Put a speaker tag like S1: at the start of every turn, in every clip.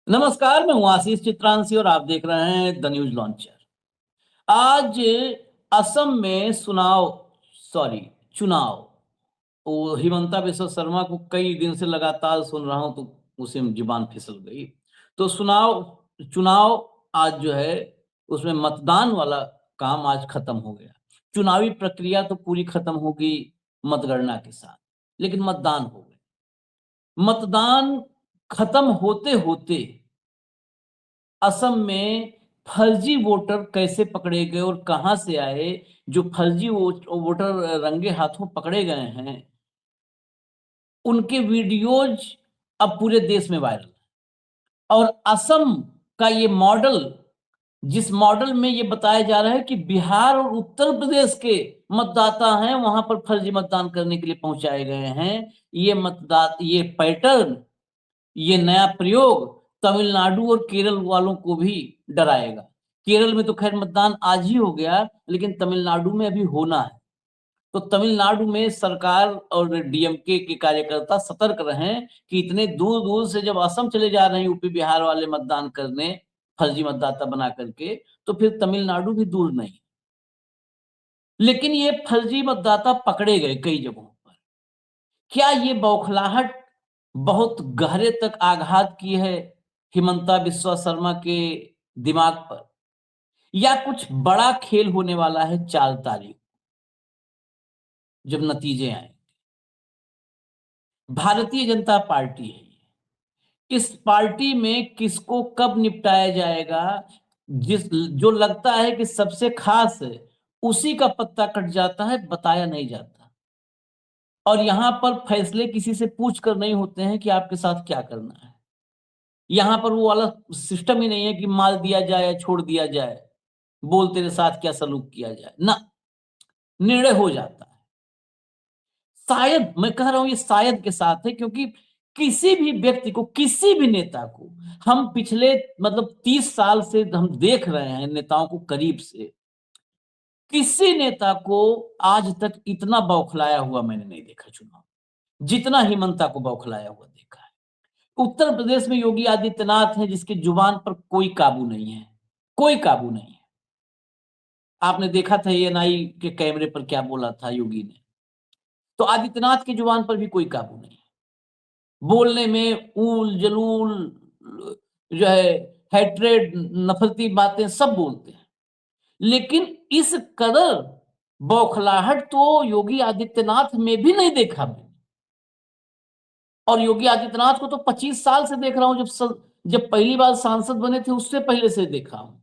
S1: नमस्कार, मैं हूं आशीष चित्रांशी और आप देख रहे हैं द न्यूज लॉन्चर। आज असम में चुनाव। वो हिमंता बिस्वा शर्मा को कई दिन से लगातार सुन रहा हूं तो उसे जुबान फिसल गई। तो चुनाव आज जो है उसमें मतदान वाला काम आज खत्म हो गया। चुनावी प्रक्रिया तो पूरी खत्म होगी मतगणना के साथ, लेकिन मतदान हो गए। मतदान खत्म होते-होते असम में फर्जी वोटर कैसे पकड़े गए और कहां से आए, जो फर्जी वोटर रंगे हाथों पकड़े गए हैं, उनके वीडियोज अब पूरे देश में वायरल है। और असम का ये मॉडल, जिस मॉडल में ये बताया जा रहा है कि बिहार और उत्तर प्रदेश के मतदाता हैं, वहां पर फर्जी मतदान करने के लिए पहुंचाए गए हैं। ये पैटर्न, ये नया प्रयोग तमिलनाडु और केरल वालों को भी डराएगा। केरल में तो खैर मतदान आज ही हो गया, लेकिन तमिलनाडु में अभी होना है। तो तमिलनाडु में सरकार और डीएमके के कार्यकर्ता सतर्क रहें कि इतने दूर-दूर से जब असम चले जा रहे हैं यूपी बिहार वाले मतदान करने, फर्जी मतदाता बना करके, तो फिर तमिलनाडु भी दूर नहीं। लेकिन ये फर्जी मतदाता पकड़े गए कई जगहों पर। क्या ये बौखलाहट बहुत गहरे तक आघात की है हिमंता बिस्वा शर्मा के दिमाग पर, या कुछ बड़ा खेल होने वाला है 4 तारीख जब नतीजे आए? भारतीय जनता पार्टी है ये। इस पार्टी में किसको कब निपटाया जाएगा, जो लगता है कि सबसे खास है, उसी का पत्ता कट जाता है, बताया नहीं जाता। और यहां पर फैसले किसी से पूछ कर नहीं होते हैं कि आपके साथ क्या करना है। यहां पर वो वाला सिस्टम ही नहीं है कि मार दिया जाए या छोड़ दिया जाए, बोल तेरे साथ क्या सलूक किया जाए ना, निर्णय हो जाता है। शायद मैं कह रहा हूं ये शायद के साथ है, क्योंकि किसी भी व्यक्ति को, किसी भी नेता को, हम पिछले 30 साल से हम देख रहे हैं नेताओं को करीब से, किसी नेता को आज तक इतना बौखलाया हुआ मैंने नहीं देखा चुनाव, जितना हिमंता को बौखलाया हुआ देखा है। उत्तर प्रदेश में योगी आदित्यनाथ है जिसकी जुबान पर कोई काबू नहीं है, कोई काबू नहीं है। आपने देखा था एएनआई के कैमरे पर क्या बोला था योगी ने। तो आदित्यनाथ की जुबान पर भी कोई काबू नहीं है। बोलने में ऊल जलूल, जो है हैट्रेड, नफरती बातें सब बोलते हैं, लेकिन इस कदर बौखलाहट तो योगी आदित्यनाथ में भी नहीं देखा मैंने। और योगी आदित्यनाथ को तो 25 साल से देख रहा हूं, जब पहली बार सांसद बने थे उससे पहले से देखा हूं।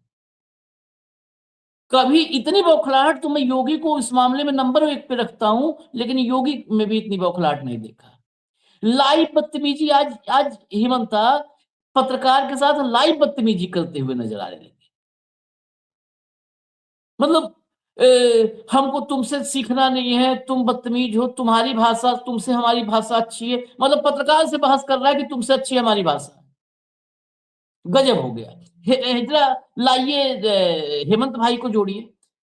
S1: कभी इतनी बौखलाहट तो मैं योगी को इस मामले में नंबर 1 पे रखता हूं, लेकिन योगी में भी इतनी बौखलाहट नहीं देखा। लाइव बदतमीजी, आज हिमंता पत्रकार के साथ लाइव बदतमीजी करते हुए नजर आ रहे हैं। मतलब हमको तुमसे सीखना नहीं है, तुम बदतमीज हो, तुम्हारी भाषा, तुमसे हमारी भाषा अच्छी है। मतलब पत्रकार से बहस कर रहा है कि तुमसे अच्छी है हमारी भाषा। गजब हो गया। जरा लाइए, हेमंत भाई को जोड़िए,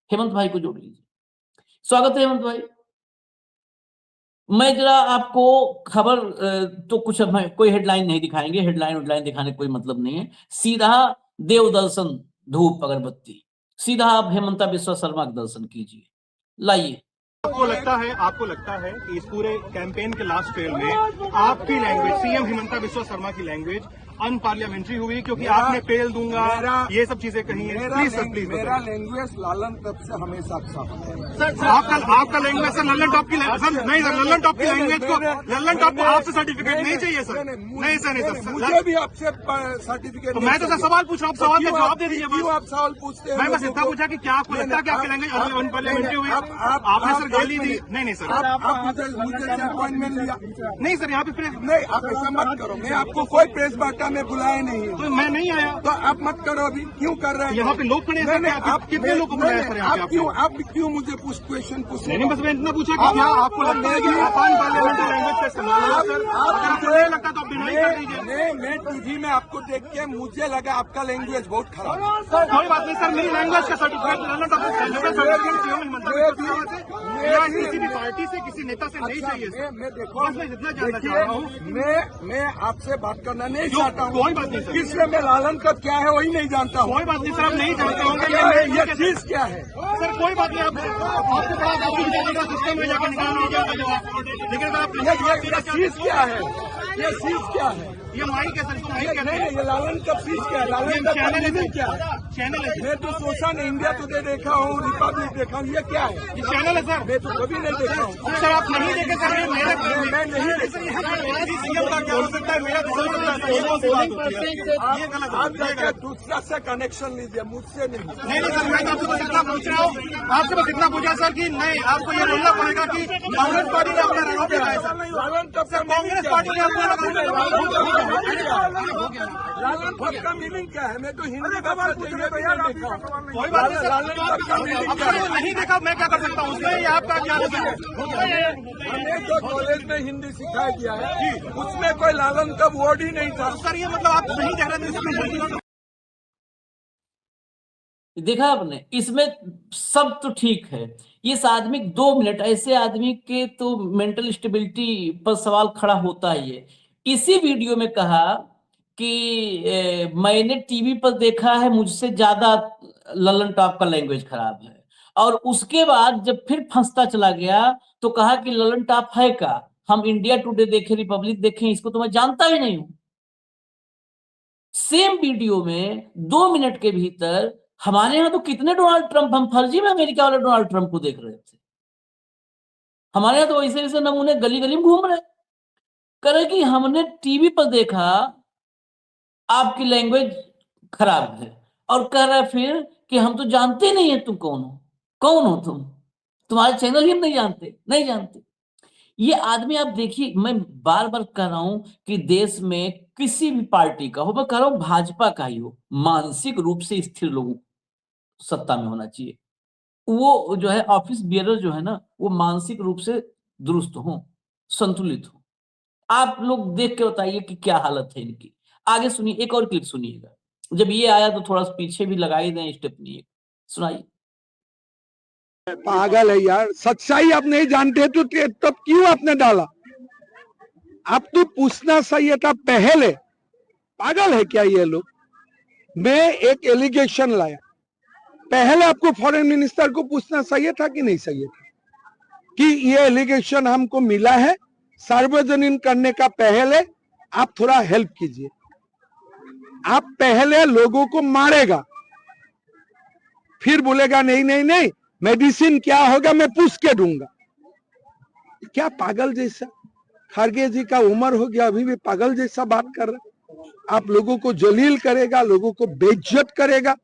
S1: हेमंत भाई को जोड़ लीजिए। स्वागत है हेमंत भाई। मैं जरा आपको खबर, तो कुछ कोई हेडलाइन नहीं दिखाएंगे, हेडलाइन दिखाने कोई मतलब नहीं है। सीधा देव दर्शन, धूप अगरबत्ती, सीधा आप हेमंता बिस्वा शर्मा का दर्शन कीजिए। लाइए।
S2: आपको लगता है कि इस पूरे कैंपेन के लास्ट फेल में आपकी लैंग्वेज, सीएम हिमंता बिस्वा शर्मा की लैंग्वेज अनपार्लियामेंट्री हुई, क्योंकि आपने पेल दूंगा, ये सब चीजें कही है? Please sir, please.
S3: मेरा लैंग्वेज लालन तब से हमेशा अच्छा
S2: सर, आपका लैंग्वेज सर लल्लन टॉप की सर नहीं सर, लल्लन टॉप की लैंग्वेज को, लल्लन टॉप को आपसे सर्टिफिकेट नहीं चाहिए सर। नहीं सर,
S3: मुझे भी आपसे सर्टिफिकेट।
S2: तो मैं तो सर सवाल पूछ रहा हूँ, सवाल का जवाब दे दीजिए।
S3: क्यों आप सवाल पूछते हैं?
S2: मैं बस इतना पूछा कि क्या आपको लगता है कि आपकी लैंग्वेज अनपार्लियामेंट्री हुई? आपने सर गाली दी? नहीं सर,
S3: मुझे अपॉइंटमेंट लिया?
S2: नहीं सर, यहाँ पे
S3: नहीं, आप ऐसा मत करो। मैं आपको कोई प्रेस वार्ता में बुलाया नहीं है,
S2: तो मैं नहीं आया।
S3: तो आप मत करो। अभी क्यों कर रहे हैं?
S2: यहाँ पे लोग खड़े हैं, आप कितने लोग को बुलाया सर?
S3: आप क्यों मुझे क्वेश्चन पूछे?
S2: नहीं, बस मैं इतना पूछा कि क्या आपको लगता है कि अनपार्लियामेंट्री लैंग्वेज का इस्तेमाल है सर? अगर आपको नहीं लगता तो आप डिनाई कर दीजिए।
S3: मैं टीवी में आपको देख के मुझे लगा आपका लैंग्वेज बहुत खराब है।
S2: कोई बात नहीं सर, मेरी लैंग्वेज का सर्टिफिकेट किसी भी पार्टी से, किसी किसी नेता से नहीं चाहिए सर।
S3: मैं देखो
S2: बस मैं इतना जानना चाह रहा हूँ।
S3: मैं आपसे बात करना नहीं
S2: क्यों?
S3: चाहता हूँ।
S2: कोई बात नहीं सर।
S3: इसमें मैं लालन कब क्या है वही नहीं जानता हूँ।
S2: कोई बात नहीं सर, आप नहीं जानते होंगे
S3: ये चीज क्या है?
S2: सर, कोई बात नहीं। आपके पास आपकी विचार का सिस्टम है, जाकर निकाल लीजिए आप। लेकिन अगर आप
S3: ये चीज क्या है? ये चीज क्या है?
S2: ये माइक है सर, इसको माइक कहते हैं।
S3: नहीं, ये लालन कब चीज क्या है? लालन कब
S2: चैनल है,
S3: क्या है?
S2: चैनल है।
S3: मैं तो सोचा नहीं, इंडिया टुडे देखा हूँ, रिपब्लिक देखा हूँ, ये क्या है?
S2: ये चैनल है सर।
S3: मैं तो कभी नहीं देखा हूँ।
S2: सर, आप नहीं देखे सर, ये मेरा
S3: मैं नहीं देखा।
S2: सीएम का क्या हो सकता है, मेरा बोल सकता है, ये कौन सी बात होती है? ये गलत
S3: आप
S2: है।
S3: जाकर दूसरा से कनेक्शन लीजिए, मुझसे नहीं।
S2: नहीं नहीं सर, मैं तो आपसे बस इतना पूछ रहा हूँ, आपसे बस इतना पूछा सर कि नहीं, आपको ये बोलना पड़ेगा कि कांग्रेस पार्टी ने अपना रंग दिखाया है सर।
S3: लालन कब
S2: सर, कांग्रेस पार्टी ने अपना रंग
S3: लालन कब का मीनिंग क्या है? मैं तो हिंदी बात पूछ रहा हूँ।
S2: कोई बात नहीं
S3: लालन कब का मीनिंग
S2: अब
S3: क्या
S2: सर,
S3: है?
S2: वो नहीं देखा, मैं क्या कर सकता हूँ उसमें, या आपका क्या है?
S3: हमें तो कॉलेज में हिंदी सिखाया गया है, उसमें कोई लालन कब वर्ड ही नहीं था।
S2: सर, ये मतलब आप नहीं देख रहे थे।
S1: देखा आपने, इसमें सब तो ठीक है। इस आदमी 2 मिनट, ऐसे आदमी के तो मेंटल स्टेबिलिटी पर सवाल खड़ा होता ही है। इसी वीडियो में कहा कि मैंने टीवी पर देखा है, मुझसे ज्यादा ललन टॉप का लैंग्वेज खराब है। और उसके बाद जब फिर फंसता चला गया तो कहा कि ललन टॉप है का, हम इंडिया टुडे देखे, रिपब्लिक देखे, इसको तो मैं जानता ही नहीं हूं। सेम वीडियो में 2 मिनट के भीतर हमारे यहां तो कितने डोनाल्ड ट्रंप, हम फर्जी में अमेरिका वाले डोनाल्ड ट्रंप को देख रहे थे। हमारे यहां तो वैसे वैसे नमूने गली गली में घूम रहे। करे कि हमने टीवी पर देखा आपकी लैंग्वेज खराब है, और कह रहा है फिर कि हम तो जानते नहीं है तुम कौन हो। कौन हो तुम? तुम्हारे चैनल ही हम नहीं जानते, नहीं जानते। ये आदमी आप देखिए, मैं बार बार कह रहा हूं कि देश में किसी भी पार्टी का हो, मैं कह रहा हूं भाजपा का ही हो, मानसिक रूप से स्थिर लोगों सत्ता में होना चाहिए। वो जो है ऑफिस बियरर जो है ना, वो मानसिक रूप से दुरुस्त हो, संतुलित हो। आप लोग देख के बताइए कि क्या हालत है इनकी। आगे सुनिए, एक और क्लिप सुनिएगा। जब ये आया तो थोड़ा सा पीछे भी लगा ही दें स्टेपनी, सुनाइए।
S3: पागल है यार, सच्चाई आप नहीं जानते तो तब क्यों आपने डाला? आप तो पूछना चाहिए था पहले। पागल है क्या ये लोग? मैं एक एलिगेशन लाया, पहले आपको फॉरेन मिनिस्टर को पूछना चाहिए था कि नहीं चाहिए था कि ये एलिगेशन हमको मिला है, सार्वजनिक करने का पहले आप थोड़ा हेल्प कीजिए। आप पहले लोगों को मारेगा, फिर बोलेगा नहीं नहीं नहीं मेडिसिन क्या होगा मैं पूछ के दूंगा। क्या पागल जैसा? खड़गे जी का उम्र हो गया, अभी भी पागल जैसा बात कर रहे। आप लोगों को जलील करेगा, लोगों को बेइज्जत करेगा,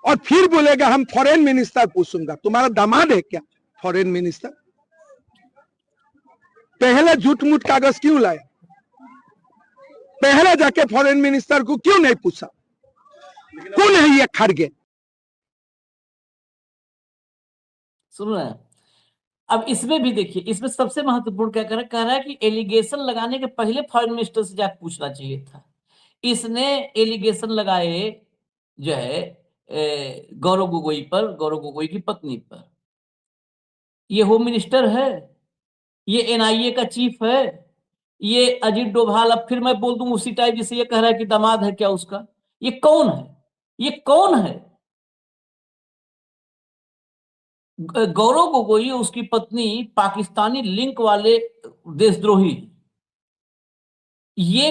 S3: और फिर बोलेगा हम फॉरेन मिनिस्टर पूछूंगा। तुम्हारा दामाद है क्या फॉरेन मिनिस्टर? पहले झूठ मूठ कागज क्यों लाया? पहले जाके फॉरेन मिनिस्टर को क्यों नहीं पूछा? कौन है ये खड़गे?
S1: सुन रहे हैं? अब इसमें भी देखिए, इसमें सबसे महत्वपूर्ण क्या कह रहा है कि एलिगेशन लगाने के पहले फॉरेन मिनिस्टर से जाकर पूछना चाहिए था। इसने एलिगेशन लगाए जो है गौरव गोगोई पर, गौरव गोगोई की पत्नी पर। ये होम मिनिस्टर है, ये एनआईए का चीफ है, ये अजीत डोभाल, अब फिर मैं बोल दूं उसी टाइप जिसे ये कह रहा है कि दामाद है क्या उसका। ये कौन है? ये कौन है? गौरव गोगोई उसकी पत्नी पाकिस्तानी लिंक वाले देशद्रोही। ये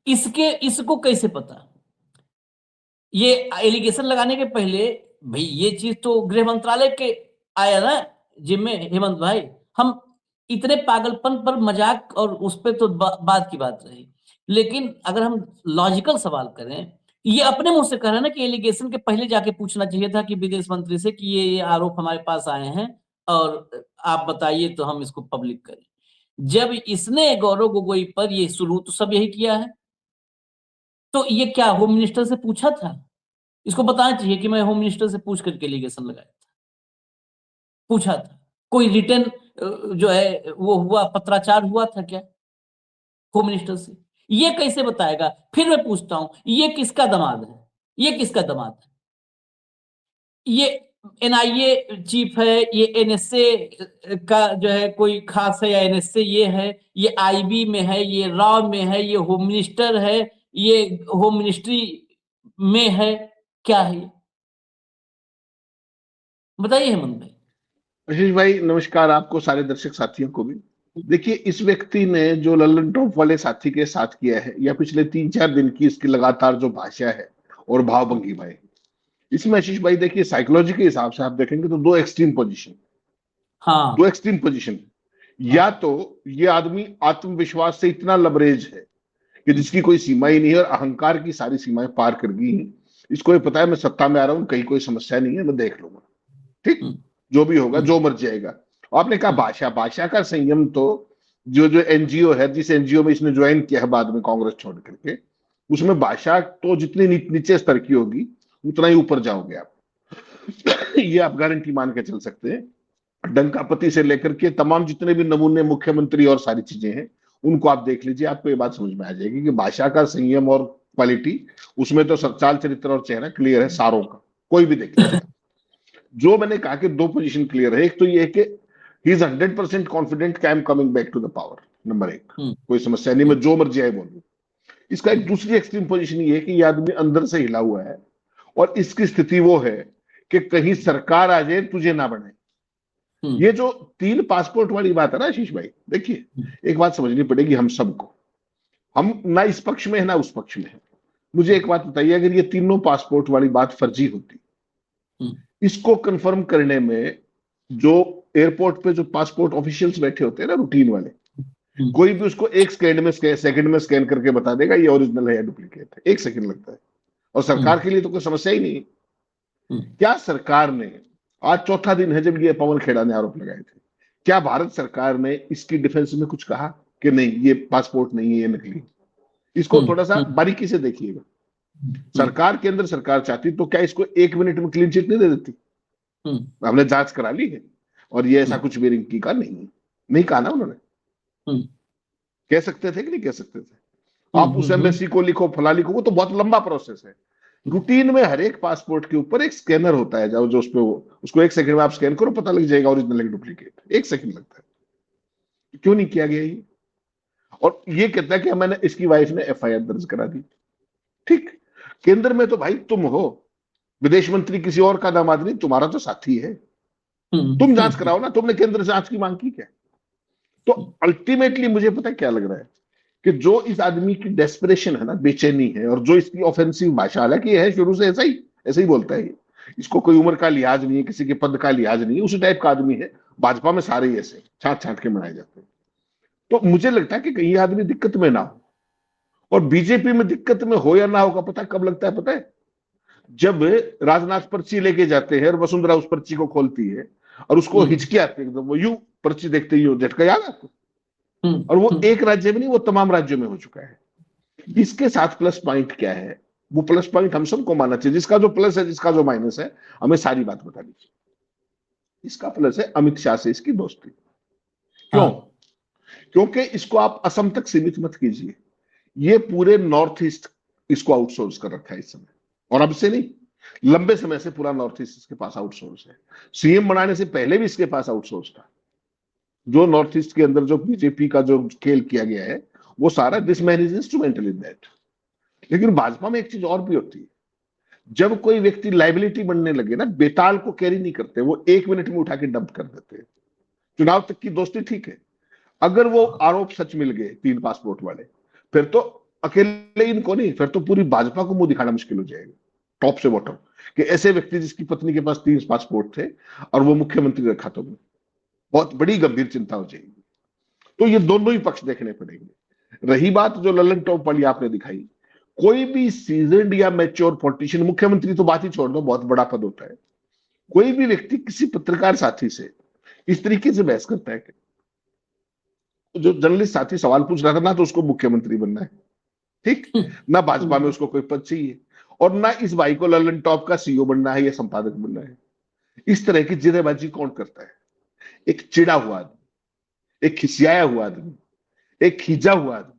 S1: इसको कैसे पता? ये एलिगेशन लगाने के पहले भाई ये चीज तो गृह मंत्रालय के आया ना जिम्मे, हेमंत भाई। हम इतने पागलपन पर मजाक और उस पर तो बात की बात रही, लेकिन अगर हम लॉजिकल सवाल करें, ये अपने मुंह से कह रहे हैं ना कि एलिगेशन के पहले जाके पूछना चाहिए था कि विदेश मंत्री से कि ये आरोप हमारे पास आए हैं और आप बताइए तो हम इसको पब्लिक करें। जब इसने गौरव गोगोई पर ये शुरू तो सब यही किया है, तो ये क्या होम मिनिस्टर से पूछा था? इसको बताना चाहिए कि मैं होम मिनिस्टर से पूछ करके एलिगेशन लगाया था, पूछा था। कोई रिटर्न जो है वो हुआ, पत्राचार हुआ था क्या होम मिनिस्टर से? ये कैसे बताएगा? फिर मैं पूछता हूं, ये किसका दामाद है? ये किसका दामाद है? ये एनआईए चीफ है, ये एनएसए का जो है कोई खास है, या एनएसए ये है, ये आईबी में है, ये रॉ में है, ये होम मिनिस्टर है, ये होम मिनिस्ट्री में है, क्या है ये? बताइए हेमंत भाई।
S4: आशीष भाई नमस्कार, आपको सारे दर्शक साथियों को भी। देखिए, इस व्यक्ति ने जो लल्लन टॉप वाले साथी के साथ किया है, या पिछले 3-4 दिन की इसकी लगातार जो भाषा है और भाव भंगिमा है, इसमें आशीष भाई देखिए, साइकोलॉजी के हिसाब से आप देखेंगे तो दो एक्सट्रीम पोजीशन, या तो ये आदमी आत्मविश्वास से इतना लबरेज है कि जिसकी कोई सीमा ही नहीं है और अहंकार की सारी सीमाएं पार कर गई हैं। इसको ये पता है मैं सत्ता में आ रहा हूं, कहीं कोई समस्या नहीं है, मैं देख लूंगा, ठीक, जो भी होगा, जो मर्जी आएगा। आपने कहा भाषा का संयम, तो जो एनजीओ है, जिस एनजीओ में इसने ज्वाइन किया है बाद में कांग्रेस छोड़ करके, उसमें भाषा तो जितनी नीचे स्तर की होगी उतना ही ऊपर जाओगे आप। ये आप गारंटी मान के चल सकते हैं। डंकापति से लेकर के तमाम जितने भी नमूने मुख्यमंत्री और सारी चीजें हैं, उनको आप देख लीजिए, आपको ये बात समझ में आ जाएगी कि भाषा का संयम और क्वालिटी, उसमें तो चाल चरित्र और चेहरा क्लियर है सारों का, कोई भी देख लीजिए। जो मैंने कहा कि दो पोजीशन क्लियर है, एक तो ये है कि ही इज 100% कॉन्फिडेंट कि I am coming back to the power, number 1, कोई समस्या नहीं, मैं जो मर्जी आए बोलूं। इसका एक दूसरी एक्सट्रीम पोजीशन ये है कि ये आदमी अंदर से हिला हुआ है और इसकी स्थिति वो है कि कहीं सरकार आ जाए तुझे ना बने। ये जो 3 पासपोर्ट वाली बात है ना आशीष भाई, देखिए एक बात समझनी पड़ेगी हम सबको, हम ना इस पक्ष में है ना उस पक्ष में है। मुझे एक बात बताइए, अगर ये तीनों पासपोर्ट वाली बात फर्जी होती, इसको कंफर्म करने में जो एयरपोर्ट पे जो पासपोर्ट ऑफिशियल्स बैठे होते हैं ना, रूटीन वाले, कोई भी उसको एक सेकंड में स्कैन करके बता देगा ये ओरिजिनल है या डुप्लीकेट है, 1 सेकंड लगता है। और सरकार के लिए तो कोई समस्या ही नहीं। क्या सरकार ने, आज चौथा दिन है जब ये पवन खेड़ा ने आरोप लगाए थे, क्या भारत सरकार ने इसकी डिफेंस में कुछ कहा कि नहीं ये पासपोर्ट नहीं है, ये नकली? इसको थोड़ा सा बारीकी से देखिएगा। सरकार के अंदर सरकार चाहती तो क्या इसको 1 मिनट में क्लीन चिट नहीं दे देती? हमने जांच करा ली है और ये ऐसा कुछ भी रिंकी का नहीं कहा ना उन्होंने। कह सकते थे कि नहीं कह सकते थे? आप उस एम्बेसी को लिखो, फला लिखो, वो तो बहुत लंबा प्रोसेस है। रूटीन में हर एक पासपोर्ट के ऊपर एक स्कैनर होता है, जो उस पे उसको 1 सेकंड में आप स्कैन करो, पता लग जाएगा ओरिजिनल है डुप्लीकेट। 1 सेकंड लगता है। क्यों नहीं किया गया ये? और ये कहता है कि मैंने, इसकी वाइफ ने एफआईआर दर्ज करा दी। ठीक, केंद्र में तो भाई तुम हो, विदेश मंत्री किसी और का दामाद नहीं, तुम्हारा तो साथी है, तुम जांच कराओ ना। तुमने केंद्र से जांच की मांग की क्या? तो अल्टीमेटली मुझे पता है क्या लग रहा है कि जो इस आदमी की डेस्परेशन है ना, बेचैनी है, और जो इसकी ऑफेंसिव भाषा, हालांकि है शुरू से ऐसा ही बोलता है, इसको कोई उम्र का लिहाज नहीं है, किसी के पद का लिहाज नहीं है, उसी टाइप का आदमी है। भाजपा में सारे ही ऐसे छांट के बनाए जाते हैं। तो मुझे लगता है कि कहीं आदमी दिक्कत में ना हो, और बीजेपी में दिक्कत में हो या ना होगा पता कब लगता है? पता है, जब राजनाथ पर्ची लेके जाते हैं और वसुंधरा उस पर्ची को खोलती है और उसको हिचकी आती है एकदम, वो यूं पर्ची देखते ही झटका, याद आपको? और वो एक राज्य में नहीं, वो तमाम राज्यों में हो चुका है। इसके साथ प्लस पॉइंट क्या है? वो प्लस पॉइंट हम सबको मानना चाहिए। जिसका जो प्लस है, जिसका जो माइनस है, हमें सारी बात बता दीजिए। इसका प्लस है अमित शाह से इसकी दोस्ती। क्यों? क्योंकि इसको आप असम तक सीमित मत कीजिए, ये पूरे नॉर्थ ईस्ट इसको आउटसोर्स कर रखा है इस समय, और अब से नहीं, लंबे समय से पूरा नॉर्थ ईस्ट इसके पास आउटसोर्स है। सीएम बनाने से पहले भी इसके पास आउटसोर्स था। जो नॉर्थ ईस्ट के अंदर जो बीजेपी का जो खेल किया गया है, वो सारा this man is instrumental in that. लेकिन भाजपा में एक चीज और भी होती है, जब कोई व्यक्ति लाइबिलिटी बनने लगे ना, बेताल को कैरी नहीं करते, वो 1 मिनट में उठा के डंप कर देते हैं। चुनाव तक की दोस्ती ठीक है, अगर वो आरोप सच मिल गए 3 पासपोर्ट वाले, फिर तो अकेले इनको नहीं, फिर तो पूरी भाजपा को मुंह दिखाना मुश्किल हो जाएगा, टॉप से बॉटम, कि ऐसे व्यक्ति जिसकी पत्नी के पास 3 पासपोर्ट थे और वो मुख्यमंत्री रखा, तो बहुत बड़ी गंभीर चिंता हो जाएगी। तो ये दोनों ही पक्ष देखने पड़ेंगे। रही बात जो लल्लन टॉप वाली आपने दिखाई, कोई भी सीजनड या मैच्योर पॉलिटिशियन, मुख्यमंत्री तो बात ही छोड़ दो, बहुत बड़ा पद होता है, कोई भी व्यक्ति किसी पत्रकार साथी से इस तरीके से बहस करता है कि जो जर्नलिस्ट साथी सवाल पूछ रहा था ना, तो उसको मुख्यमंत्री बनना है, ठीक ना, भाजपा में उसको कोई पद चाहिए, और ना इस भाई को लल्लन टॉप का सीईओ बनना है या संपादक बनना है। इस तरह की जिदेबाजी कौन करता है? एक चिड़ा हुआ आदमी, एक खिसियाया हुआ आदमी, एक खींचा हुआ आदमी।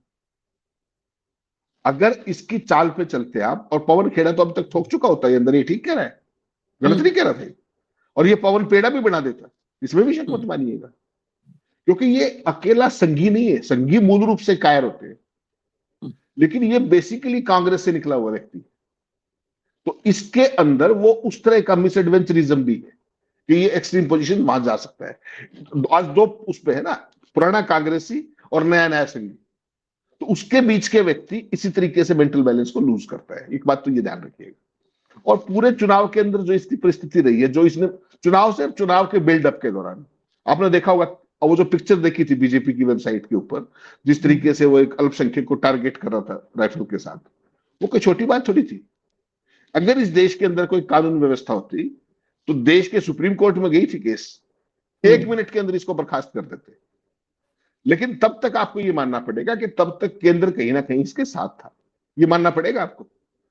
S4: अगर इसकी चाल पे चलते आप, और पवन खेड़ा तो अब तक ठोक चुका होता है अंदर, ये ठीक कह रहा है, गलत नहीं कह रहा था, और ये पवन पेड़ा भी बना देता, इसमें भी शक मत मानिएगा, क्योंकि ये अकेला संघी नहीं है, संघी मूल रूप से कायर होते हैं, लेकिन ये बेसिकली कांग्रेस से निकला हुआ व्यक्ति, तो इसके अंदर वो उस तरह का मिस एडवेंचरिज्म भी है कि ये एक्सट्रीम पोजीशन वहां जा सकता है। आज दो उस पे है ना, पुराना कांग्रेसी और नया नया संघी, तो उसके बीच के व्यक्ति इसी तरीके से मेंटल बैलेंस को लूज करता है, एक बात तो ये ध्यान रखिएगा। और पूरे चुनाव के अंदर जो इसकी परिस्थिति रही है, जो इसने चुनाव के बिल्डअप के दौरान आपने देखा होगा, और वो जो पिक्चर देखी थी बीजेपी की वेबसाइट के ऊपर, जिस तरीके से वो एक अल्पसंख्यक को टारगेट कर रहा था राइफल के साथ, वो कोई छोटी बात थोड़ी थी। अगर इस देश के अंदर कोई कानून व्यवस्था होती तो देश के सुप्रीम कोर्ट में गई थी केस, 1 मिनट के अंदर इसको बर्खास्त कर देते। लेकिन तब तक आपको ये मानना पड़ेगा कि तब तक केंद्र कहीं ना कहीं इसके साथ था, ये मानना पड़ेगा आपको।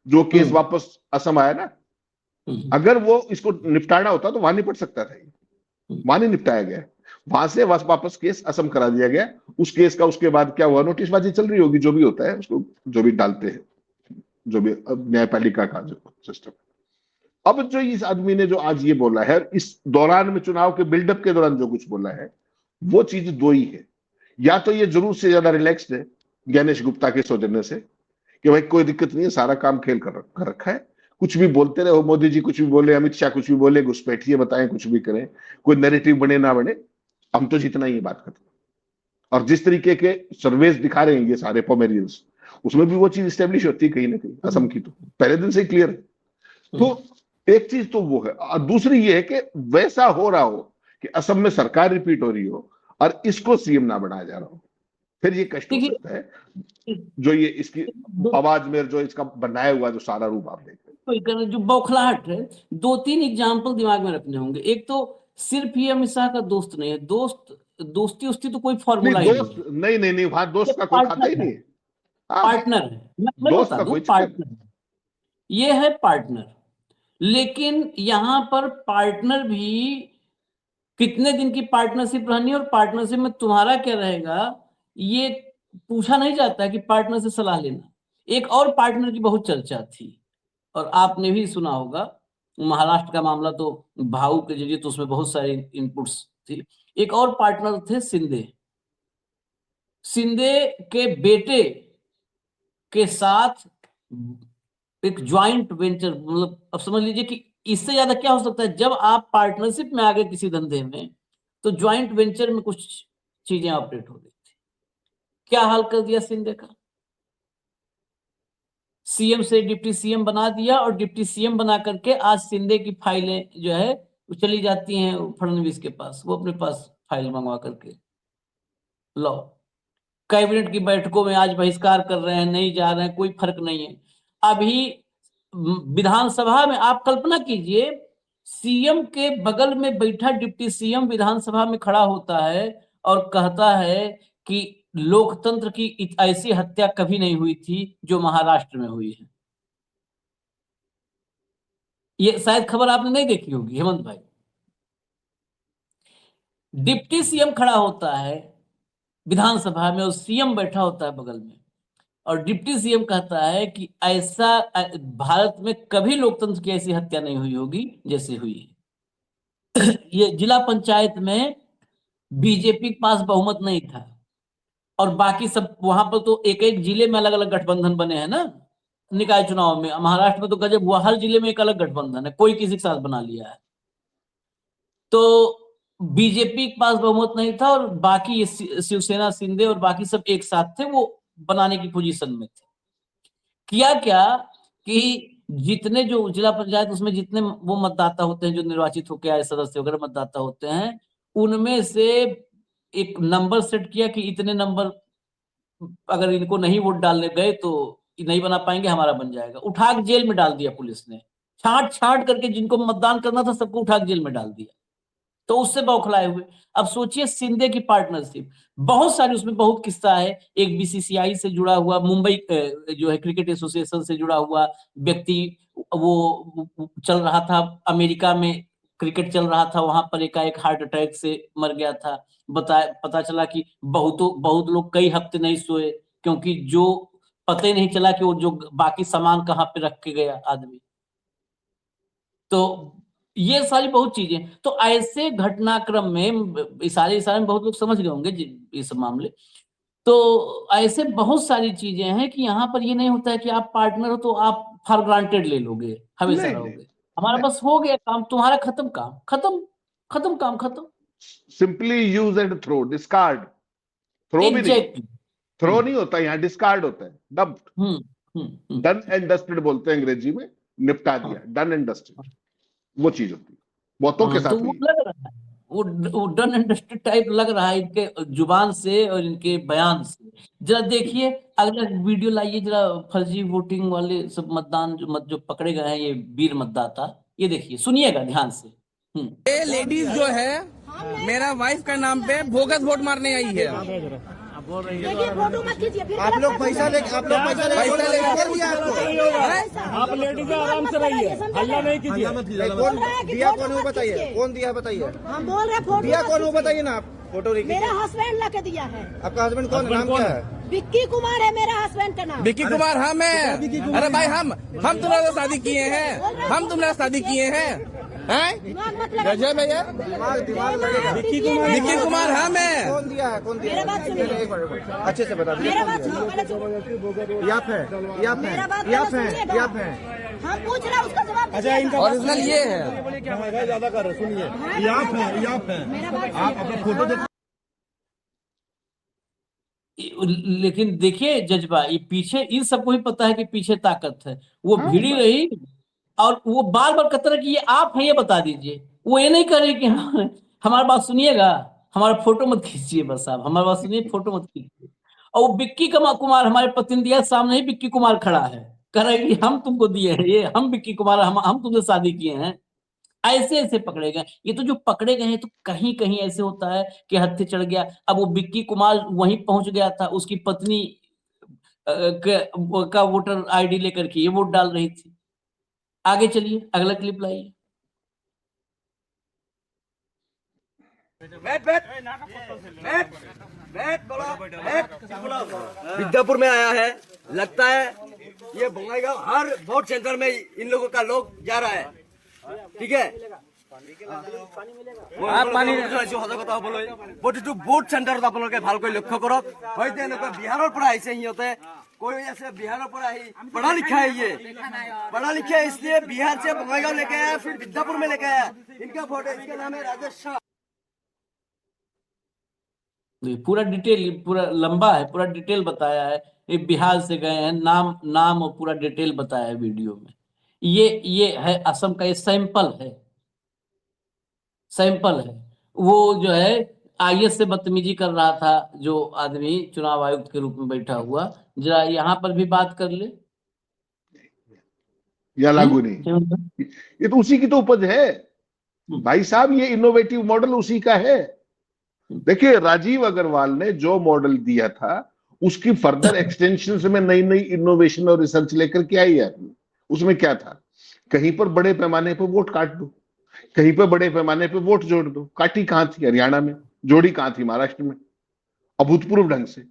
S4: जो केस वापस असम आया ना, अगर वो इसको निपटाना होता तो वहां निपट सकता था, वहां नहीं निपटाया गया, वहां से वापस केस असम करा दिया गया। उस केस का उसके बाद क्या हुआ, नोटिसबाजी चल रही होगी, जो भी होता है उसको, जो भी डालते हैं, जो भी न्यायपालिका का जो सिस्टम। अब जो इस आदमी ने जो आज ये बोला है, इस दौरान में चुनाव के बिल्डअप के दौरान जो कुछ बोला है, वो चीज दो ही है। या तो ये जरूर से ज्यादा रिलैक्स्ड है ज्ञानेश गुप्ता के सौजन्य से कि भाई कोई दिक्कत नहीं है, सारा काम खेल कर रखा है, कुछ भी बोलते रहे, मोदी जी कुछ भी बोले, अमित शाह कुछ भी बोले, घुसपैठिए बताएं, कुछ भी करें, कोई नैरेटिव बने ना बने, हम तो जितना ही बात करते। और जिस तरीके के सर्वेस दिखा रहे हैं ये सारे पोमेरियंस, उसमें भी वो चीज स्टेब्लिश होती है कहीं ना कहीं, असम की तो पहले दिन से क्लियर है। तो एक चीज तो वो है, और दूसरी ये है कि वैसा हो रहा हो कि असम में सरकार रिपीट हो रही हो और इसको सीएम ना बनाया जा रहा हो, फिर ये कष्ट हो सकता है। जो ये इसकी आवाज में जो इसका बनाया हुआ जो सारा रूप आप देख रहे हैं,
S1: जो बौखलाहट है, 2-3 एग्जाम्पल दिमाग में रखने होंगे। एक तो सिर्फ ये अमित शाह का दोस्त नहीं है, दोस्ती उस्ती तो कोई फॉर्मूला ही
S4: नहीं, नहीं, वहां दोस्त का कोई खाता ही नहीं है,
S1: पार्टनर है, मैं बता दूं, पार्टनर, ये है पार्टनर। लेकिन यहां पर पार्टनर भी कितने दिन की पार्टनरशिप रहनी और पार्टनरशिप में तुम्हारा क्या रहेगा, ये पूछा नहीं जाता है कि पार्टनर से सलाह लेना। एक और पार्टनर की बहुत चर्चा थी और आपने भी सुना होगा, महाराष्ट्र का मामला तो भाऊ के जरिए, तो उसमें बहुत सारी इनपुट्स थी। एक और पार्टनर थे सिंधे के बेटे के साथ एक ज्वाइंट वेंचर, मतलब अब समझ लीजिए कि इससे ज्यादा क्या हो सकता है। जब आप पार्टनरशिप में आ गए किसी धंधे में, तो ज्वाइंट वेंचर में कुछ चीजें ऑपरेट हो गई थी। क्या हाल कर दिया सिंधे का, सीएम से डिप्टी सीएम बना दिया, और डिप्टी सीएम बना करके आज सिंधे की फाइलें जो है वो चली जाती हैं फडणवीस के पास, वो अपने पास फाइल मंगवा करके लो। कैबिनेट की बैठकों में आज बहिष्कार कर रहे हैं, नहीं जा रहे हैं, कोई फर्क नहीं है। अभी विधानसभा में आप कल्पना कीजिए, सीएम के बगल में बैठा डिप्टी सीएम विधानसभा में खड़ा होता है और कहता है कि लोकतंत्र की ऐसी हत्या कभी नहीं हुई थी जो महाराष्ट्र में हुई है। ये शायद खबर आपने नहीं देखी होगी हेमंत भाई। डिप्टी सीएम खड़ा होता है विधानसभा में और सीएम बैठा होता है बगल में, और डिप्टी सीएम कहता है कि ऐसा भारत में कभी लोकतंत्र की ऐसी हत्या नहीं हुई होगी जैसे हुई है। ये जिला पंचायत में बीजेपी के पास बहुमत नहीं था, और बाकी सब वहां पर तो एक एक जिले में अलग अलग गठबंधन बने हैं ना, निकाय चुनाव में। महाराष्ट्र में तो गजब हुआ, हर जिले में एक अलग गठबंधन है, कोई किसी के साथ बना लिया है। तो बीजेपी के पास बहुमत नहीं था, और बाकी शिवसेना, शिंदे और बाकी सब एक साथ थे, वो बनाने की पोजीशन में थे। किया क्या कि जितने जो जिला पंचायत, उसमें जितने वो मतदाता होते हैं जो निर्वाचित होकर आए, सदस्य वगैरह मतदाता होते हैं, उनमें से एक नंबर सेट किया कि इतने नंबर अगर इनको नहीं वोट डालने गए तो नहीं बना पाएंगे, हमारा बन जाएगा। उठा के जेल में डाल दिया पुलिस ने, छांट करके जिनको मतदान करना था सबको उठा के जेल में डाल दिया। तो उससे बौखलाए हुए। अब सोचिए सिंधे की पार्टनरशिप, बहुत सारी उसमें बहुत किस्सा है। एक बीसीसीआई से जुड़ा हुआ, मुंबई जो है क्रिकेट एसोसिएशन से जुड़ा हुआ व्यक्ति, वो चल रहा था अमेरिका में, क्रिकेट चल रहा था, वहां पर एकाएक हार्ट अटैक से मर गया था। पता चला कि बहुत लोग कई हफ्ते नहीं सोए, क्योंकि जो पता ही नहीं चला कि वो जो बाकी सामान कहाँ पे रख के गया आदमी। तो ये सारी बहुत चीजें, तो ऐसे घटनाक्रम में इशारे में बहुत लोग समझ गए होंगे इस मामले। तो ऐसे बहुत सारी चीजें हैं कि यहाँ पर ये नहीं होता है कि आप पार्टनर हो तो आप फॉर ग्रांटेड ले लोगे, हमेशा
S4: नहीं,
S1: रहोगे।
S4: नहीं,
S1: हमारा बस हो गया काम, तुम्हारा खत्म, काम खत्म, खत्म काम खत्म।
S4: Simply use and throw, discard. Throw भी नहीं,
S1: एग्जैक्टली।
S4: थ्रो नहीं होता यहाँ, डिस्कार्ड होता है, डब। डन एंड डस्टेड बोलते हैं अंग्रेजी में, निपटा दिया, डन एंड डस्टेड, वो चीज होती है, बहुतों के
S1: तो
S4: साथ
S1: वो
S4: हुई।
S1: लग रहा है, वो डन एंड डस्टेड टाइप लग रहा है इनके जुबान से और इनके बयान से। जरा देखिए अगला वीडियो लाइए जरा, फर्जी वोटिंग वाले सब मतदान जो पकड़े गए हैं, ये वीर मतदाता, ये देखिए, सुनिएगा ध्यान से।
S5: ये लेडीज जो है मेरा वाइफ का नाम पे बोगस वोट मारने आई है।
S6: देखिए फोटो मत कीजिए, फिर
S5: आप लोग पैसा ले
S7: आप लेडीज आराम से रहिए, हल्ला नहीं कीजिए।
S5: दिया कौन है बताइए, कौन दिया बताइए,
S6: हम बोल रहे हैं फोटो
S5: दिया
S6: मत
S5: कौन है
S6: कीजिए।
S5: बताइए ना आप। फोटो
S6: मेरा हस्बैंड ला के दिया है।
S5: आपका हस्बैंड कौन है, नाम क्या है?
S6: विक्की कुमार है मेरा हस्बैंड का नाम।
S5: विक्की कुमार हम है। अरे भाई हम तुम्हारे शादी किए हैं, हम तुम्हारे शादी किए हैं।
S6: दिमाग मत लगा।
S5: गजब भैया, विक्की कुमार हम है। कौन दिया है, कौन दिया?
S6: मेरा बात सुनिए,
S5: अच्छे से बता
S6: मेरा बात सुनिए, पहले सुनिए।
S5: याप है, याप
S6: मेरा बात
S5: है, याप
S6: पहले
S5: है,
S6: सुनिए,
S5: याप है।
S6: हम पूछ रहे हैं उसका जवाब
S7: अच्छा, इनका
S5: ओरिजिनल ये है।
S7: ज्यादा कर रहे, सुनिए।
S6: मेरा बात सुनिए।
S1: लेकिन देखिए जज्बा, ये पीछे इन सबको भी पता है कि पीछे ताकत है, वो भिड़ी रही और वो बार बार कहते रहे कि ये आप हैं, ये बता दीजिए। वो ये नहीं कर रहे कि हमारी बात सुनिएगा, हमारा फोटो मत खींचिए, बस आप हमारी बात सुनिए, फोटो मत खींचिए। और वो विक्की कुमार हमारे प्रतिनिधि सामने ही विक्की कुमार खड़ा है, कह रहे कि हम तुमको दिए हैं, ये हम विक्की कुमार, हम तुमसे शादी किए हैं। ऐसे ऐसे पकड़े गए। ये तो जो पकड़े गए हैं, तो कहीं कहीं ऐसे होता है कि हत्थे चढ़ गया। अब वो विक्की कुमार वहीं पहुंच गया था, उसकी पत्नी का वोटर आईडी लेकर के ये वोट डाल रही थी। आगे चलिए, अगला क्लिप लाइए।
S8: विद्यापुर में आया है, लगता है ये बंगाईगांव हर वोट सेंटर में इन लोगों का लोग जा रहा है। ঠিক সজাগতা হবলৈ প্ৰতিটো বুথ চেণ্টাৰত আপোনালোকে ভালকৈ লক্ষ্য কৰক। হয়তো এনেকুৱা বিহাৰৰ পৰা আহিছে, সিহঁতে কৈ আছে बिहार पर पढ़ा लिखा है, ये पढ़ा लिखा है, इसलिए बिहार से बंगाईगांव लेके आया, फिर विद्यापुर में लेके आया। इनका वोट है, इसका नाम है राजेश शाह।
S1: पूरा डिटेल, पूरा लंबा है, पूरा डिटेल बताया है। ये बिहार से गए हैं, नाम और पूरा डिटेल बताया है वीडियो में। ये है असम का, ये सैंपल है, सैंपल है। वो जो है आईएएस से बदतमीजी कर रहा था, जो आदमी चुनाव आयुक्त के रूप में बैठा हुआ। जरा यहाँ पर भी बात कर ले,
S4: या लागू नहीं, ये तो उसी की तो उपज है भाई साहब, ये इनोवेटिव मॉडल उसी का है। देखिए राजीव अग्रवाल ने जो मॉडल दिया था, उसकी फर्दर एक्सटेंशन में नई नई इनोवेशन और रिसर्च लेकर के आई है। उसमें क्या था, कहीं पर बड़े पैमाने पर वोट काट दो, कहीं पर बड़े पैमाने पर वोट जोड़ दो। काटी कहां थी? हरियाणा में। जोड़ी कहां थी? महाराष्ट्र में, अभूतपूर्व ढंग से।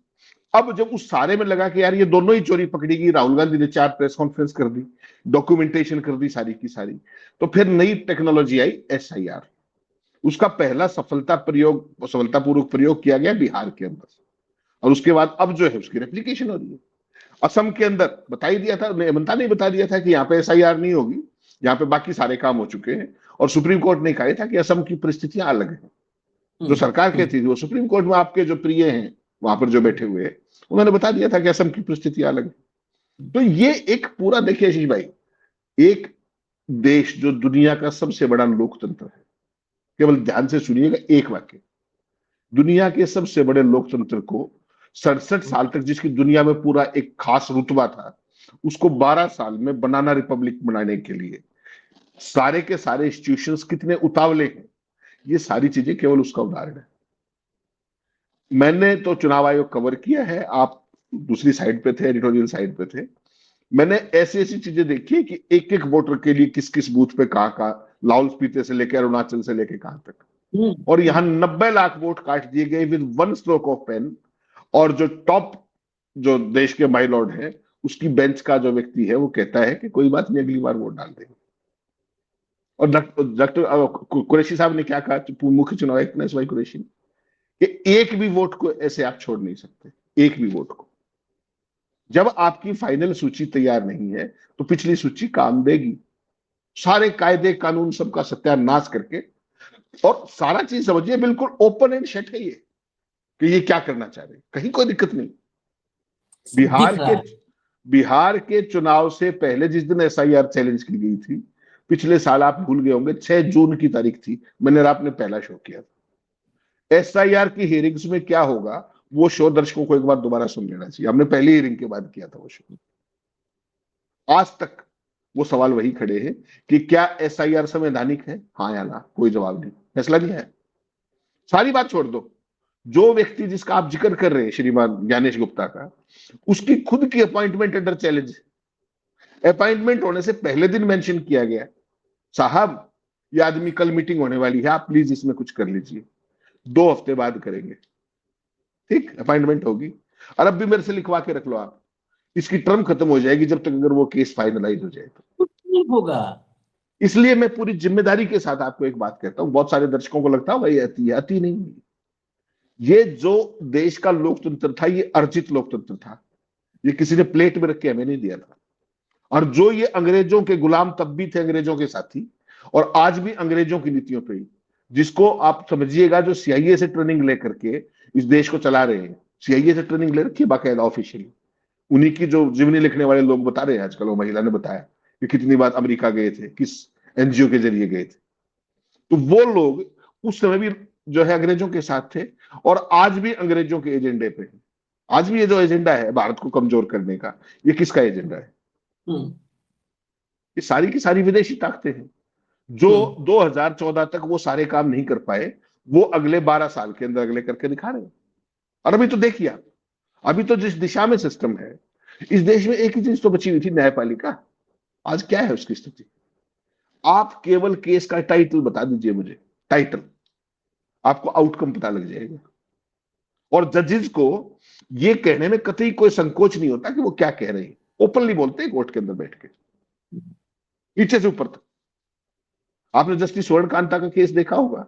S4: अब जब उस सारे में लगा कि यार ये दोनों ही चोरी पकड़ी गई, राहुल गांधी ने 4 प्रेस कॉन्फ्रेंस कर दी, डॉक्यूमेंटेशन कर दी सारी की सारी, तो फिर नई टेक्नोलॉजी आई SIR। उसका पहला सफलतापूर्वक प्रयोग किया गया बिहार के अंदर, और उसके बाद अब जो है उसकी रेप्लिकेशन हो रही है। असम के अंदर बता ही दिया था, हेमंता ने बता दिया था कि यहाँ पे SIR नहीं होगी, यहाँ पे बाकी सारे काम हो चुके हैं। और सुप्रीम कोर्ट ने कहा था कि असम की परिस्थितियां अलग हैं। जो सरकार कहती थी, वो सुप्रीम कोर्ट में आपके जो प्रिय हैं वहां पर जो बैठे हुए हैं, उन्होंने बता दिया था कि असम की परिस्थितियां अलग है। तो ये एक पूरा, देखिए आशीष भाई, एक देश जो दुनिया का सबसे बड़ा लोकतंत्र है, केवल ध्यान से सुनिएगा एक वाक्य, दुनिया के सबसे बड़े लोकतंत्र को 67 साल तक जिसकी दुनिया में पूरा एक खास रुतबा था, उसको 12 साल में बनाना रिपब्लिक बनाने के लिए सारे के सारे इंस्टीट्यूशंस कितने उतावले हैं, ये सारी चीजें केवल उसका उदाहरण है। मैंने तो चुनाव आयोग कवर किया है, आप दूसरी साइड पे थे, एडिटोरियल साइड पे थे। मैंने ऐसी ऐसी चीजें देखी कि एक एक वोटर के लिए किस किस बूथ पे कहां, लाहौल स्पीति से लेकर अरुणाचल से लेकर कहां तक, और यहां 90 लाख वोट काट दिए गए विद 1 स्ट्रोक ऑफ पेन। और जो टॉप जो देश के माई लॉर्ड है, उसकी बेंच का जो व्यक्ति है वो कहता है कि कोई बात नहीं, अगली बार वोट डाल देंगे। और डॉक्टर कुरैशी साहब ने क्या कहा, मुख्य चुनाव आयुक्त ने, भाई कुरैशी ने, कि एक भी वोट को ऐसे आप छोड़ नहीं सकते, एक भी वोट को। जब आपकी फाइनल सूची तैयार नहीं है तो पिछली सूची काम देगी। सारे कायदे कानून सबका सत्यानाश करके, और सारा चीज समझिए बिल्कुल ओपन एंड शट है ये, कि ये क्या करना चाह रहे हैं, कहीं कोई दिक्कत नहीं। बिहार के चुनाव से पहले जिस दिन एसआईआर चैलेंज की गई थी, पिछले साल आप भूल गए होंगे, 6 जून की तारीख थी, मैंने आपने पहला शो किया था। एसआईआर की हियरिंग्स में क्या होगा वो शो दर्शकों को एक बार दोबारा सुन लेना चाहिए, हमने पहली हियरिंग के बाद किया था वो शो। आज तक वो सवाल वही खड़े हैं कि क्या एसआईआर संवैधानिक है, हाँ या ना, कोई जवाब नहीं, फैसला नहीं है। सारी बात छोड़ दो, जो व्यक्ति जिसका आप जिक्र कर रहे हैं श्रीमान ज्ञानेश गुप्ता का, उसकी खुद की अपॉइंटमेंट अंडर चैलेंज है। अपॉइंटमेंट होने से पहले दिन मेंशन किया गया, साहब ये आदमी कल मीटिंग होने वाली है, आप प्लीज इसमें कुछ कर लीजिए, 2 हफ्ते बाद करेंगे, ठीक, अपॉइंटमेंट होगी। और अब भी मेरे से लिखवा के रख लो आप, इसकी टर्म खत्म हो जाएगी जब तक अगर वो केस फाइनलाइज हो जाए तो
S1: कुछ नहीं होगा।
S4: इसलिए मैं पूरी जिम्मेदारी के साथ आपको एक बात कहता हूं, बहुत सारे दर्शकों को लगता है भाई अति नहीं, ये जो देश का लोकतंत्र था ये अर्जित लोकतंत्र था, ये किसी ने प्लेट में रख के हमें नहीं दिया था। और जो ये अंग्रेजों के गुलाम तब भी थे, अंग्रेजों के साथी, और आज भी अंग्रेजों की नीतियों पे ही, जिसको आप समझिएगा जो सीआईए से ट्रेनिंग लेकर के इस देश को चला रहे हैं, सीआईए से ट्रेनिंग ले रखी है बाकायदा ऑफिशियली, उन्हीं की जो जीवनी लिखने वाले लोग बता रहे हैं आजकल, वो महिला ने बताया कि कितनी बार अमेरिका गए थे, किस एनजीओ के जरिए गए थे। तो वो लोग उस समय भी जो है अंग्रेजों के साथ थे, और आज भी अंग्रेजों के एजेंडे पे है। आज भी ये जो एजेंडा है भारत को कमजोर करने का, ये किसका एजेंडा है? ये सारी की सारी विदेशी ताकतें हैं, जो 2014 तक वो सारे काम नहीं कर पाए, वो अगले 12 साल के अंदर अगले करके दिखा रहे हैं। और अभी तो देखिए आप, अभी तो जिस दिशा में सिस्टम है, इस देश में एक ही चीज तो बची हुई थी, न्यायपालिका। आज क्या है उसकी स्थिति? आप केवल केस का टाइटल बता दीजिए मुझे, टाइटल, आपको आउटकम पता लग जाएगा। और जजेस को ये कहने में कतई कोई संकोच नहीं होता कि वो क्या कह रहे हैं, ओपनली बोलते हैं कोर्ट के अंदर बैठ के, नीचे से ऊपर तक। आपने जस्टिस स्वर्ण कांता का केस देखा होगा,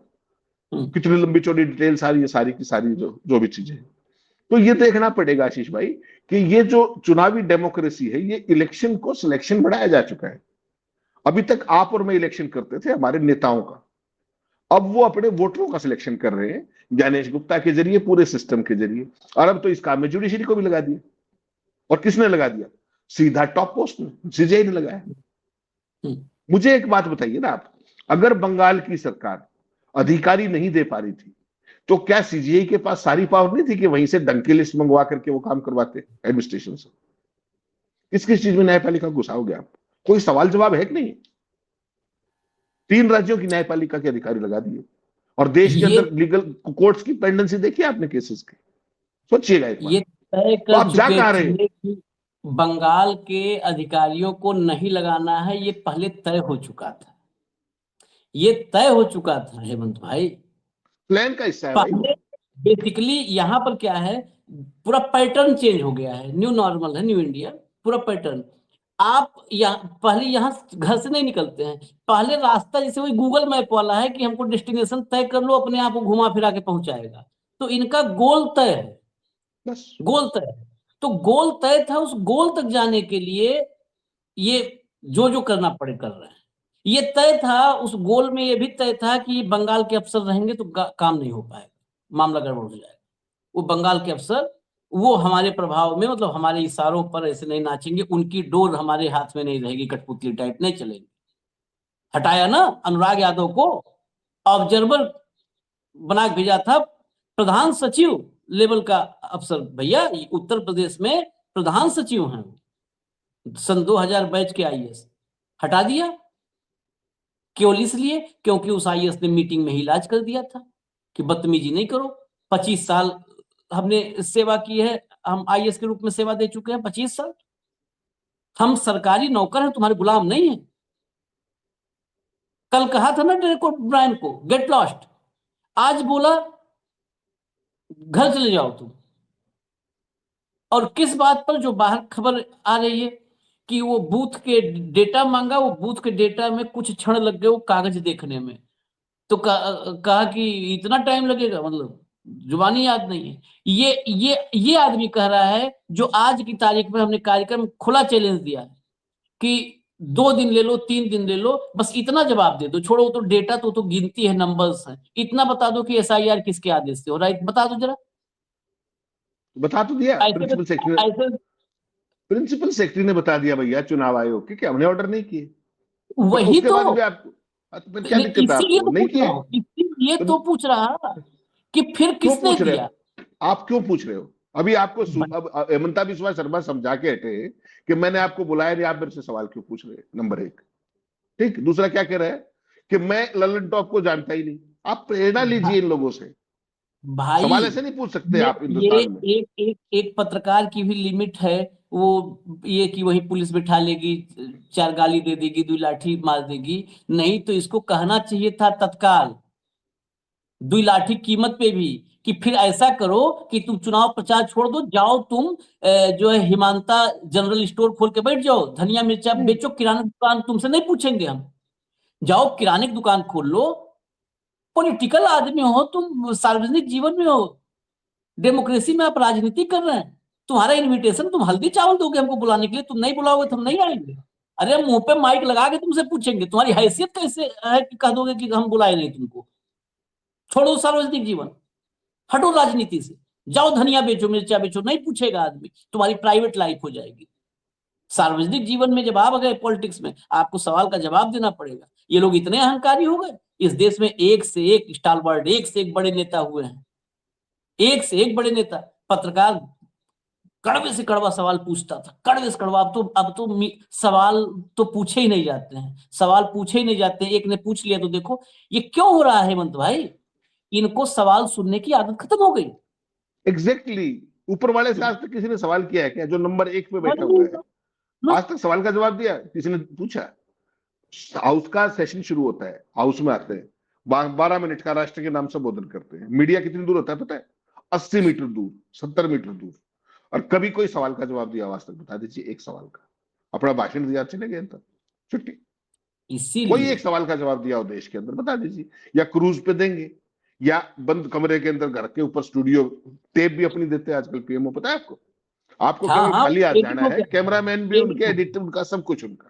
S4: कितनी लंबी चौड़ी डिटेल, सारी की सारी जो भी चीजें। तो ये देखना पड़ेगा आशीष भाई कि ये जो चुनावी डेमोक्रेसी है, ये इलेक्शन को सिलेक्शन बढ़ाया जा चुका है। अभी तक आप और मैं इलेक्शन करते थे हमारे नेताओं का, अब वो अपने वोटरों का सिलेक्शन कर रहे हैं ज्ञानेश गुप्ता के जरिए, पूरे सिस्टम के जरिए। और अब तो इस काम में जुडिशरी को भी लगा दिया। और किसने लगा दिया? सीधा टॉप पोस्ट में सीजेआई ने लगाया। मुझे एक बात बताइए ना आप, अगर बंगाल की सरकार अधिकारी नहीं दे पा रही थी, तो क्या सीजीआई के पास सारी पावर नहीं थी कि वहीं से डंकी लिस्ट मंगवा करके वो काम करवाते एडमिनिस्ट्रेशन से? किस किस चीज में न्यायपालिका घुसाओगे आप? कोई सवाल जवाब है कि नहीं? 3 राज्यों की न्यायपालिका के अधिकारी लगा दिए, और देश के अंदर लीगल कोर्ट्स की पेंडेंसी देखिए आपने केसेस की, सोचिएगा एक बार।
S1: ये तय
S4: तो आप
S1: कर
S4: जा
S1: चुके
S4: कहां रहे
S1: थे कि बंगाल के अधिकारियों को नहीं लगाना है, ये पहले तय हो चुका था, ये तय हो चुका था हेमंत भाई,
S4: प्लान का हिस्सा है भाई।
S1: पहले बेसिकली यहाँ पर क्या है, पूरा पैटर्न चेंज हो गया है, न्यू नॉर्मल है, न्यू इंडिया, पूरा पैटर्न। आप पहले यहाँ घर से नहीं निकलते हैं, पहले रास्ता जैसे वही गूगल मैप वाला है कि हमको डेस्टिनेशन तय कर लो, अपने आप को घुमा फिरा के पहुंचाएगा। तो इनका गोल तय है,
S4: बस
S1: गोल तय है। तो गोल तय था, उस गोल तक जाने के लिए ये जो करना पड़े कर रहे हैं। ये तय था, उस गोल में ये भी तय था कि बंगाल के अफसर रहेंगे तो काम नहीं हो पाएगा, मामला गड़बड़ हो जाएगा। वो बंगाल के अफसर वो हमारे प्रभाव में, मतलब हमारे इशारों पर ऐसे नहीं नाचेंगे, उनकी डोर हमारे हाथ में नहीं रहेगी, कठपुतली टाइप नहीं चलेंगे। हटाया ना अनुराग यादव को, ऑब्जर्वर बना के भेजा था, प्रधान सचिव लेवल का अफसर भैया, उत्तर प्रदेश में प्रधान सचिव हैं, सन 2000 बैच के आईएएस, हटा दिया। केवल इसलिए क्योंकि उस आईएएस ने मीटिंग में ही इलाज कर दिया था कि बदतमीजी नहीं करो। 25 साल हमने सेवा की है, हम आईएएस के रूप में सेवा दे चुके हैं 25 साल, हम सरकारी नौकर हैं, तुम्हारे गुलाम नहीं है। कल कहा था ना डेरेक ओब्रायन को, गेट लॉस्ट, आज बोला घर चले जाओ तुम। और किस बात पर? जो बाहर खबर आ रही है कि वो बूथ के डेटा मांगा, वो बूथ के डेटा में कुछ क्षण लग गए वो कागज देखने में, तो कहा कि इतना टाइम लगेगा, मतलब जुबानी याद नहीं है। ये आदमी कह रहा है, जो आज की तारीख में हमने कार्यक्रम खुला चैलेंज दिया है कि 2 दिन ले लो, 3 दिन ले लो, बस इतना जवाब दे दो, छोड़ो तो डेटा तो गिनती है, नंबर्स है, इतना बता दो कि एसआईआर किसके आदेश से हो रहा है, बता दो जरा।
S4: बता तो दिया, प्रिंसिपल सेक्रेटरी ने बता दिया भैया, चुनाव आयोग के, क्या हमने ऑर्डर नहीं किए।
S1: वही
S4: उसके बाद भी आपको क्या दिक्कत है आपको? नहीं किए,
S1: इसीलिए तो पूछ रहा कि फिर किसने दिया।
S4: आप क्यों पूछ रहे हो? अभी आपको अब हेमंता बिस्वा शर्मा समझा के हटे कि मैंने आपको बुलाया नहीं, आप मेरे से सवाल क्यों पूछ रहे हैं, नंबर 1। ठीक, दूसरा क्या कह रहा है कि मैं ललन टॉप को जानता ही नहीं। आप प्रेरणा लीजिए इन लोगों से,
S1: भाई
S4: सवाल ऐसे नहीं पूछ सकते आप हिंदुस्तान में।
S1: एक पत्रकार की भी लिमिट है, वो ये कि वही पुलिस बिठा लेगी, 4 गाली दे देगी, 2 लाठी मार देगी, नहीं तो इसको कहना चाहिए था तत्काल 2 लाठी कीमत पे भी, कि फिर ऐसा करो कि तुम चुनाव प्रचार छोड़ दो, जाओ तुम जो है हिमांता जनरल स्टोर खोल के बैठ जाओ, धनिया मिर्चा बेचो, किराना दुकान तुमसे नहीं पूछेंगे हम, जाओ किराने की दुकान खोल लो। पॉलिटिकल आदमी हो तुम, सार्वजनिक जीवन में हो, डेमोक्रेसी में आप राजनीति कर रहे हैं, तुम्हारा इनविटेशन तुम हल्दी चावल दोगे हमको बुलाने के लिए, तुम नहीं बुलाओगे तो हम नहीं आएंगे। अरे मुंह पे माइक लगा के तुमसे पूछेंगे, तुम्हारी हैसियत कैसे है कि कह दोगे कि हम बुलाए नहीं तुमको। छोड़ो सार्वजनिक जीवन, हटो राजनीति से, जाओ धनिया बेचो, मिर्चा बेचो, नहीं पूछेगा आदमी, तुम्हारी प्राइवेट लाइफ हो जाएगी। सार्वजनिक जीवन में जब आप गए पॉलिटिक्स में, आपको सवाल का जवाब देना पड़ेगा। ये लोग इतने अहंकारी हो गए, इस देश में एक से एक स्टालवर्ड, एक से एक बड़े नेता हुए हैं, एक से एक बड़े नेता। पत्रकार कड़वे से कड़वा सवाल पूछता था, कड़वे से कड़वा। अब तो सवाल तो पूछे ही नहीं जाते हैं, सवाल पूछे ही नहीं जाते हैं। एक ने पूछ लिया तो देखो ये क्यों हो रहा है हेमंत भाई, इनको सवाल सुनने की आदत खत्म हो गई।
S4: एग्जैक्टली ऊपर वाले से आज तक किसी ने सवाल किया है क्या? जो नंबर 1 पे बैठा हुआ है, आज तक सवाल का जवाब दिया किसी ने? पूछा? हाउस का सेशन शुरू होता है, हाउस में आते हैं, 12 मिनट का राष्ट्र के नाम संबोधन करते हैं। मीडिया कितनी दूर होता है पता है? 80 मीटर दूर, 70 मीटर दूर। और कभी कोई सवाल का जवाब दिया आज तक? बता दीजिए एक सवाल का। अपना भाषण दिया, चले गए अंदर, छुट्टी। कोई एक सवाल का जवाब दिया हो देश के अंदर, बता दीजिए। या क्रूज पे देंगे, या बंद कमरे के अंदर घर के ऊपर स्टूडियो टेप भी अपनी देते हैं आजकल पीएमओ, पता है आपको? आपको केवल खाली आ जाना है, कैमरामैन भी उनके, एडिटर उनका, सब कुछ उनका,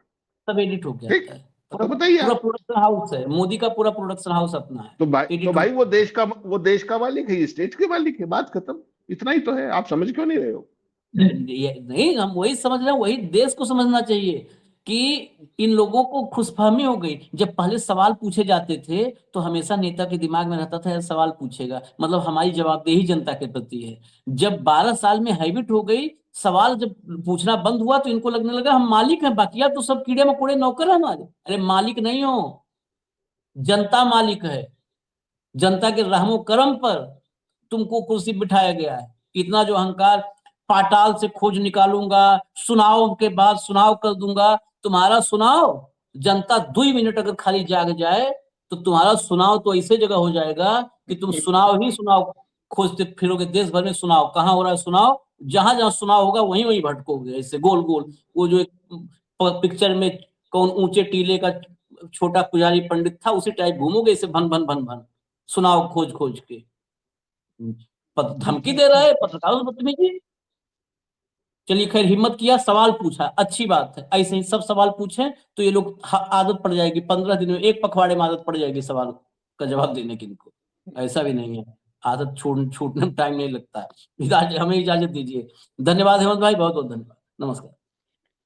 S1: सब एडिट हो गया है।
S4: तो बताइए,
S1: पूरा प्रोडक्शन हाउस है, मोदी का पूरा प्रोडक्शन हाउस अपना है।
S4: तो भाई वो देश का मालिक है, स्टेट के मालिक है, बात खत्म। इतना ही तो है, आप समझ क्यों नहीं रहे हो?
S1: नहीं, हम वही समझ रहे हैं, वही देश को समझना चाहिए कि इन लोगों को खुशफहमी हो गई। जब पहले सवाल पूछे जाते थे तो हमेशा नेता के दिमाग में रहता था सवाल पूछेगा, मतलब हमारी जवाबदेही जनता के प्रति है। जब 12 साल में हैबिट हो गई, सवाल जब पूछना बंद हुआ तो इनको लगने लगा हम मालिक हैं, बाकी तो सब कीड़े मकोड़े नौकर हैं हमारे। अरे मालिक नहीं हो, जनता मालिक है। जनता के रहमो करम पर तुमको कुर्सी बिठाया गया है। इतना जो अहंकार, पाताल से खोज निकालूंगा, सुनाव के बाद सुनाव कर दूंगा, तुम्हारा सुनाव जनता 2 मिनट अगर खाली जाग जाए तो तुम्हारा सुनाव तो ऐसे जगह हो जाएगा कि तुम सुनाव ही सुनाव खोजते फिरोगे देश भर में। सुनाव कहाँ हो रहा है? सुनाव जहां जहां सुनाव होगा वहीं वहीं भटकोगे, ऐसे गोल गोल। वो जो एक पिक्चर में कौन ऊंचे टीले का छोटा पुजारी पंडित था, उसी टाइप घूमोगे ऐसे भन भन भन भन, सुनाव खोज खोज के। धमकी दे रहा है पत्रकारों से बदतमीजी। चलिए खैर, हिम्मत किया, सवाल पूछा, अच्छी बात है। ऐसे ही सब सवाल पूछें तो ये लोग आदत पड़ जाएगी, 15 दिन में, एक पखवाड़े में आदत पड़ जाएगी सवाल का जवाब देने की इनको। ऐसा भी नहीं है, आदत छूटने में टाइम नहीं लगता है। हमें इजाजत दीजिए। धन्यवाद हेमंत भाई, बहुत बहुत धन्यवाद, नमस्कार।